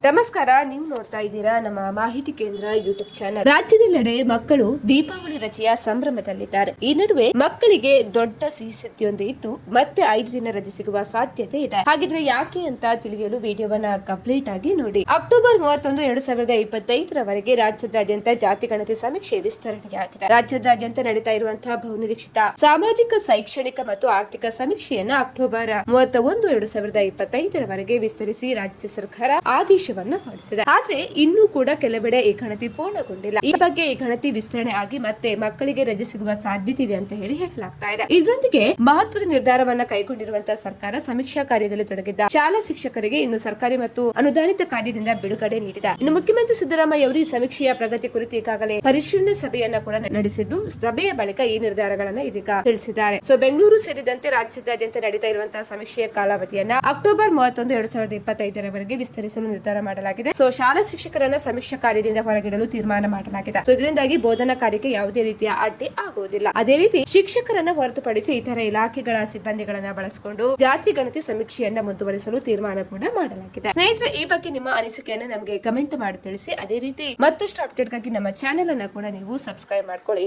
ನಮಸ್ಕಾರ, ನೀವು ನೋಡ್ತಾ ಇದ್ದೀರಾ ನಮ್ಮ ಮಾಹಿತಿ ಕೇಂದ್ರ ಯೂಟ್ಯೂಬ್ ಚಾನಲ್. ರಾಜ್ಯದೆಲ್ಲೆಡೆ ಮಕ್ಕಳು ದೀಪಾವಳಿ ರಜೆಯ ಸಂಭ್ರಮದಲ್ಲಿದ್ದಾರೆ. ಈ ನಡುವೆ ಮಕ್ಕಳಿಗೆ ದೊಡ್ಡ ಸಿಹಿ ಸುದ್ದಿಯೊಂದು ಇದ್ದು ಮತ್ತೆ 5 ದಿನ ರಜೆ ಸಿಗುವ ಸಾಧ್ಯತೆ ಇದೆ. ಹಾಗಿದ್ರೆ ಯಾಕೆ ಅಂತ ತಿಳಿಯಲು ವಿಡಿಯೋವನ್ನ ಕಂಪ್ಲೀಟ್ ಆಗಿ ನೋಡಿ. ಅಕ್ಟೋಬರ್ 31, 2025 ರಾಜ್ಯದಾದ್ಯಂತ ಜಾತಿ ಗಣತಿ ಸಮೀಕ್ಷೆ ವಿಸ್ತರಣೆಯಾಗಿದೆ. ರಾಜ್ಯದಾದ್ಯಂತ ನಡೀತಾ ಇರುವಂತಹ ಬಹುನಿರೀಕ್ಷಿತ ಸಾಮಾಜಿಕ, ಶೈಕ್ಷಣಿಕ ಮತ್ತು ಆರ್ಥಿಕ ಸಮೀಕ್ಷೆಯನ್ನ ಅಕ್ಟೋಬರ್ 31, 2025 ವಿಸ್ತರಿಸಿ ರಾಜ್ಯ ಸರ್ಕಾರ ಆದೇಶ ಹೊರಡಿಸಿದೆ. ಆದ್ರೆ ಇನ್ನೂ ಕೂಡ ಕೆಲವೆಡೆ ಈ ಗಣತಿ ಪೂರ್ಣಗೊಂಡಿಲ್ಲ. ಈ ಬಗ್ಗೆ ಈ ಗಣತಿ ವಿಸ್ತರಣೆ ಆಗಿ ಮತ್ತೆ ಮಕ್ಕಳಿಗೆ ರಜೆ ಸಿಗುವ ಸಾಧ್ಯತೆ ಇದೆ ಅಂತ ಹೇಳಲಾಗ್ತಾ ಇದೆ. ಇದರೊಂದಿಗೆ ಮಹತ್ವದ ನಿರ್ಧಾರವನ್ನ ಕೈಗೊಂಡಿರುವಂತಹ ಸರ್ಕಾರ ಸಮೀಕ್ಷಾ ಕಾರ್ಯದಲ್ಲಿ ತೊಡಗಿದ್ದ ಶಾಲಾ ಶಿಕ್ಷಕರಿಗೆ ಇನ್ನು ಸರ್ಕಾರಿ ಮತ್ತು ಅನುದಾನಿತ ಕಾರ್ಯದಿಂದ ಬಿಡುಗಡೆ ನೀಡಿದೆ. ಇನ್ನು ಮುಖ್ಯಮಂತ್ರಿ ಸಿದ್ದರಾಮಯ್ಯ ಅವರು ಈ ಸಮೀಕ್ಷೆಯ ಪ್ರಗತಿ ಕುರಿತು ಈಗಾಗಲೇ ಪರಿಶೀಲನೆ ಸಭೆಯನ್ನ ಕೂಡ ನಡೆಸಿದ್ದು, ಸಭೆಯ ಬಳಿಕ ಈ ನಿರ್ಧಾರಗಳನ್ನ ಇದೀಗ ತಿಳಿಸಿದ್ದಾರೆ. ಬೆಂಗಳೂರು ಸೇರಿದಂತೆ ರಾಜ್ಯದಾದ್ಯಂತ ನಡೀತಾ ಇರುವಂತಹ ಸಮೀಕ್ಷೆಯ ಕಾಲಾವಧಿಯನ್ನ ಅಕ್ಟೋಬರ್ 31, 2025 ವಿಸ್ತರಿಸಲು ನಿರ್ಧಾರ ಮಾಡಲಾಗಿದೆ. ಶಾಲಾ ಶಿಕ್ಷಕರನ್ನ ಸಮೀಕ್ಷಾ ಕಾರ್ಯದಿಂದ ಹೊರಗಿಡಲು ತೀರ್ಮಾನ ಮಾಡಲಾಗಿದೆ. ಇದರಿಂದಾಗಿ ಬೋಧನಾ ಕಾರ್ಯಕ್ಕೆ ಯಾವುದೇ ರೀತಿಯ ಅಡ್ಡಿ ಆಗುವುದಿಲ್ಲ. ಅದೇ ರೀತಿ ಶಿಕ್ಷಕರನ್ನ ಹೊರತುಪಡಿಸಿ ಇತರ ಇಲಾಖೆಗಳ ಸಿಬ್ಬಂದಿಗಳನ್ನ ಬಳಸಿಕೊಂಡು ಜಾತಿ ಗಣತಿ ಸಮೀಕ್ಷೆಯನ್ನ ಮುಂದುವರಿಸಲು ತೀರ್ಮಾನ ಕೂಡ ಮಾಡಲಾಗಿದೆ. ಸ್ನೇಹಿತರೆ, ಈ ಬಗ್ಗೆ ನಿಮ್ಮ ಅನಿಸಿಕೆಯನ್ನ ನಮಗೆ ಕಮೆಂಟ್ ಮಾಡಿ ತಿಳಿಸಿ. ಅದೇ ರೀತಿ ಮತ್ತಷ್ಟು ಅಪ್ಡೇಟ್ಗಾಗಿ ನಮ್ಮ ಚಾನೆಲ್ ಅನ್ನ ಕೂಡ ನೀವು ಸಬ್ಸ್ಕ್ರೈಬ್ ಮಾಡ್ಕೊಳ್ಳಿ.